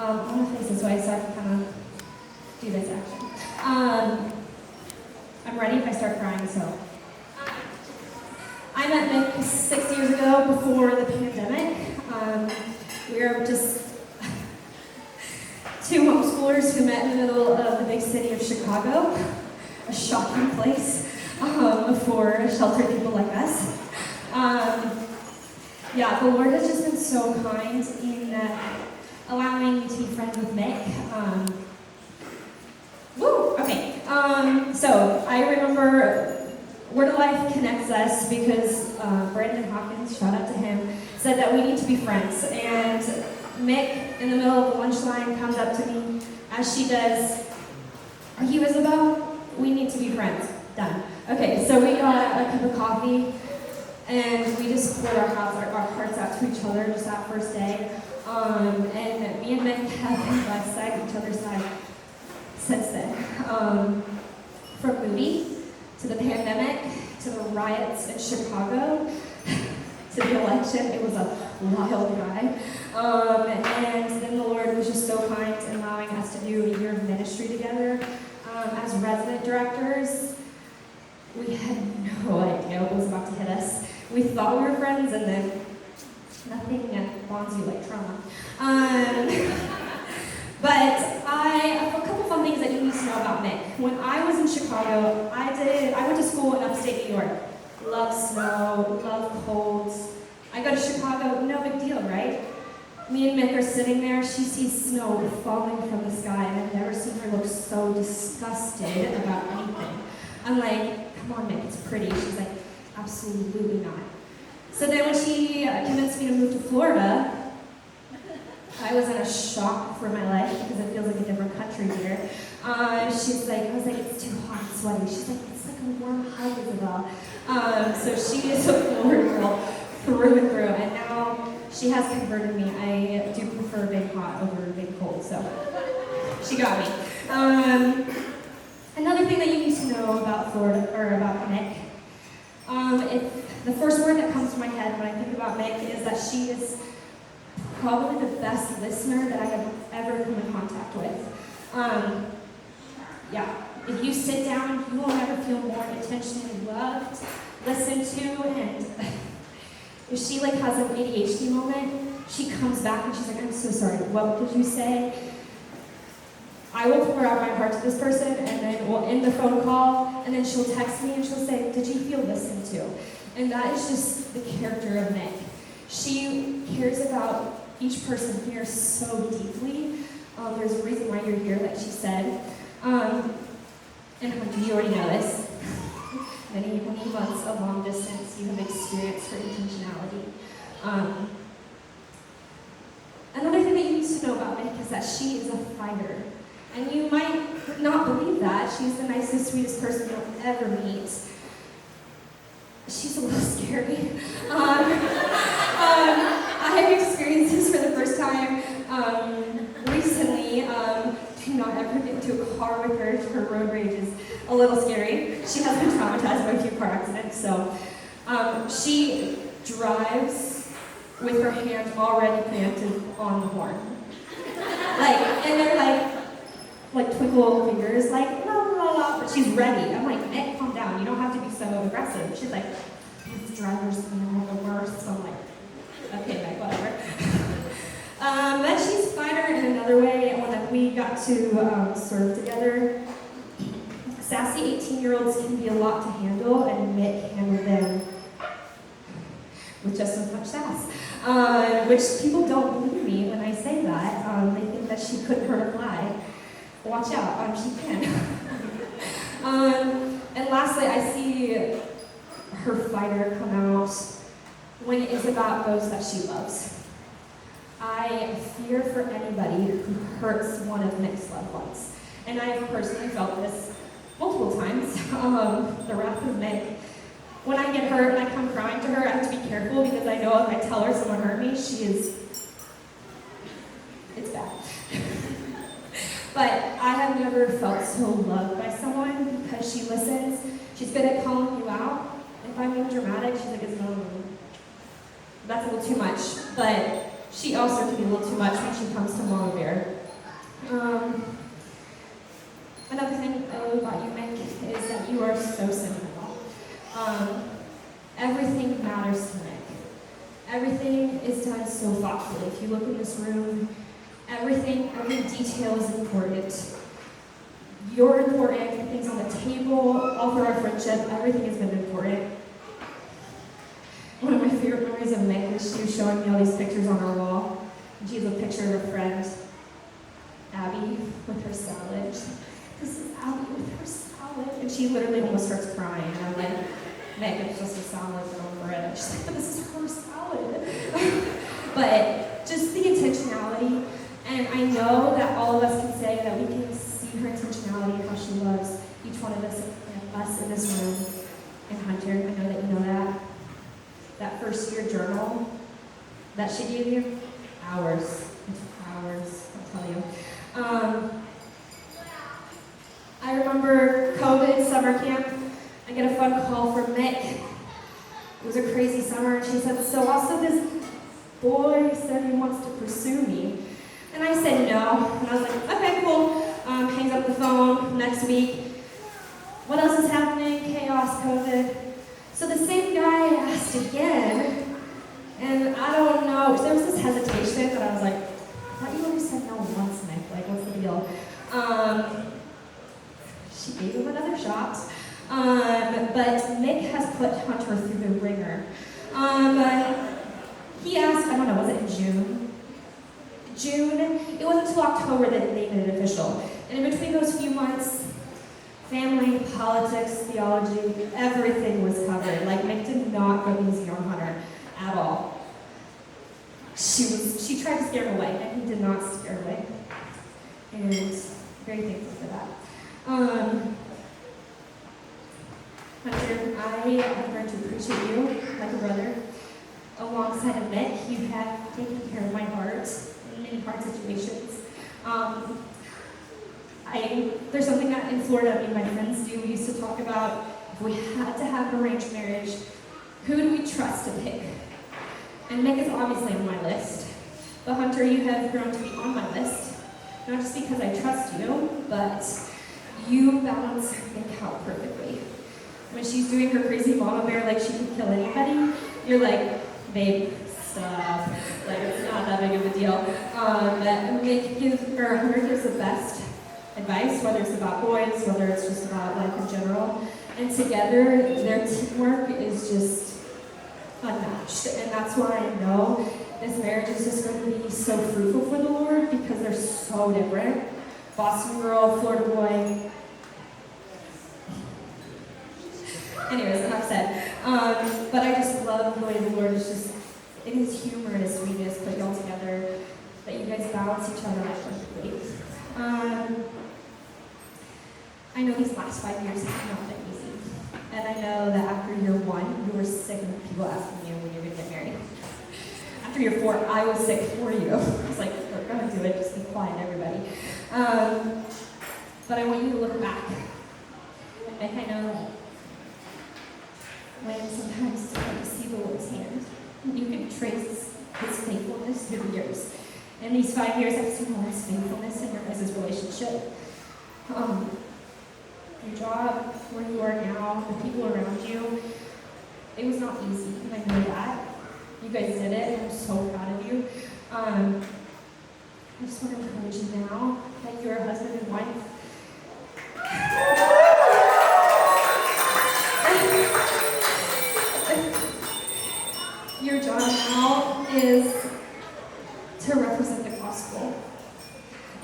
I'm going to face this way so I can kind of do this action. I'm ready if I start crying, so. I met Nick 6 years ago before the pandemic. We were just two homeschoolers who met in the middle of the big city of Chicago, a shocking place for sheltered people like us. Yeah, the Lord has just been so kind in allowing me to be friends with Nick. Okay. So I remember Word of Life connects us because Brandon Hawkins, shout out to him, said that we need to be friends. And Mick, in the middle of the lunch line, comes up to me, as she does, "Are you Isabel? We need to be friends." Done. Okay, so we got a cup of coffee, and we just poured our hearts out to each other just that first day. And me and Mick have been by each other's side since then. From movie to the pandemic to the riots in Chicago to the election, it was a wild ride. And then the Lord was just so kind in allowing us to do a year of ministry together as resident directors. We had no idea what was about to hit us. We thought we were friends, and then nothing bonds you like trauma. But a couple fun things that you need to know about Nick. When I was in Chicago, I went to school in upstate New York. Love snow, love colds. I go to Chicago, no big deal, right? Me and Mick are sitting there, she sees snow falling from the sky, and I've never seen her look so disgusted about anything. I'm like, "Come on, Mick, it's pretty." She's like, "Absolutely not." So then when she convinced me to move to Florida, I was in a shock for my life because it feels like a different country here. I was like, "It's too hot and sweaty." She's like, "It's like a warm hug, Isabel." So she is a Florida girl through and through, and now she has converted me. I do prefer big hot over big cold, so she got me. Another thing that you need to know about Florida, or about Nick, the first word that comes to my head when I think about Nick is that she is probably the best listener that I have ever come in contact with. Yeah, if you sit down, you will never feel more intentionally loved, listened to, and if she has an ADHD moment, she comes back and she's like, "I'm so sorry, what did you say?" I will pour out my heart to this person, and then we'll end the phone call, and then she'll text me and she'll say, "Did you feel listened to?" And that is just the character of Nick. She cares about each person here so deeply. There's a reason why you're here, like she said. And you already know this. Many months of long distance, you have experienced her intentionality. Another thing that you need to know about Nick is that she is a fighter. And you might not believe that. She's the nicest, sweetest person you'll ever meet. She's a little scary. I have experienced this for the first time recently. Do not ever get into a car with her. Her road rage is a little scary. She has been traumatized by a few car accidents, so she drives with her hand already planted on the horn. And they're like twinkle fingers, la la la, but she's ready. I'm like, "Nick, calm down. You don't have to be so aggressive." She's like, "These drivers are the worst." So I'm like, "Okay, Nick, whatever." But she's a fighter in another way. When we got to serve together, sassy 18-year-olds can be a lot to handle, and Nick handled them with just as much sass. Which people don't believe me when I say that. They think that she couldn't hurt a fly. Watch out, she can. And lastly, I see her fighter come out when it is about those that she loves. I fear for anybody who hurts one of Nick's loved ones. And I have personally felt this multiple times. The wrath of Nick. When I get hurt and I come crying to her, I have to be careful because I know if I tell her someone hurt me, it's bad. But I have never felt so loved by someone because she listens. She's good at calling you out. If I'm being dramatic, she's like, "No, that's a little too much." But she also can be a little too much when she comes to Mama Bear. thoughtfully. If you look in this room, every detail is important. You're important, things on the table, all through our friendship, everything has been important. One of my favorite memories of Meg is she was showing me all these pictures on our wall. And she has a picture of her friend, Abby, with her salad. She's like, this is Abby with her salad. And she literally almost starts crying. And I'm like, Meg, it's just a salad, get over it. She's like, but this is her salad. But just the intentionality. And I know that all of us can say that we can see her intentionality and how she loves each one of us in this room. And Hunter, I know that you know that. That first year journal that she gave you, hours. It took hours, I'll tell you. I remember COVID summer camp. I get a phone call from Mick. It was a crazy summer, and she said, so also this boy said he wants to pursue me. And I said no, and I was like, okay, cool. Hangs up the phone next week. What else is happening? Chaos, COVID. So the same guy asked again, and I don't know, there was this hesitation, but I was like, I thought you already said no once, Nick, like, what's the deal? She gave him another shot, but Nick has put Hunter through the ringer. He asked, I don't know, was it in June? It wasn't until October that they made it official. And in between those few months, family, politics, theology, everything was covered. Like, Mick did not go easy on Hunter at all. She tried to scare him away, and he did not scare her away. And very thankful for that. Hunter, I have learned to appreciate you like a brother. Alongside of Mick, you have taken care of my heart in many hard situations. There's something that in Florida, me and my friends do. We used to talk about if we had to have an arranged marriage, who do we trust to pick? And Nick is obviously on my list. But Hunter, you have grown to be on my list. Not just because I trust you, but you balance Nick out perfectly. When she's doing her crazy mama bear like she could kill anybody, you're like, babe, stop. Like, it's not that big of a deal. Hunter gives the best advice, whether it's about boys, whether it's just about life in general. And together, their teamwork is just unmatched. And that's why I know this marriage is just going to be so fruitful for the Lord, because they're so different. Boston girl, Florida boy. Anyways, enough said. But I just love the way the Lord is just, in his humor and his sweetness, put y'all together, that you guys balance each other out perfectly. I know these last 5 years have not been easy. And I know that after year 1, you were sick of people asking you when you were going to get married. After year 4, I was sick for you. I was like, we're going to do it, just be quiet, everybody. But I want you to look back. And Nick, I know that when sometimes it's hard to see the Lord's hand, you can trace his faithfulness through the years. In these 5 years, I've seen all his faithfulness in your guys' relationship. Your job, where you are now, the people around you, it was not easy, and I know that. You guys did it, and I'm so proud of you. I just want to encourage you now that you're a husband and wife. Your job now is to represent the gospel.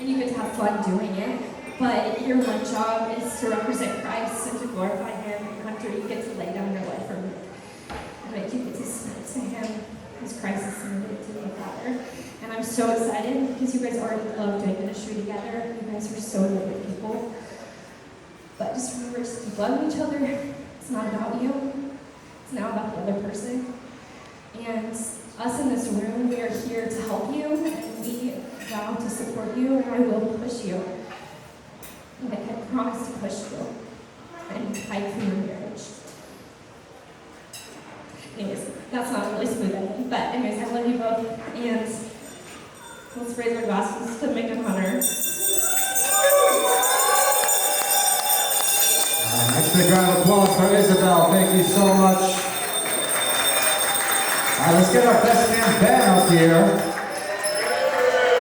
And you get to have fun doing it. But your one job is to represent Christ and to glorify him. And Hunter, you get to lay down your life for him. And you get to submit to him as Christ is submitted to the Father. And I'm so excited because you guys already love doing ministry together. You guys are so lovely people. But just remember to keep loving each other. It's not about you. It's now about the other person. And us in this room, we are here to help you. And we vow to support you. And I will push you. And I can promise to push you and fight for your marriage. Anyways, that's not really smooth ending, but anyways, I love you both, and let's raise our glasses to Mick and Hunter. Next big round of applause for Isabel. Thank you so much. Let's get our best man Ben up here.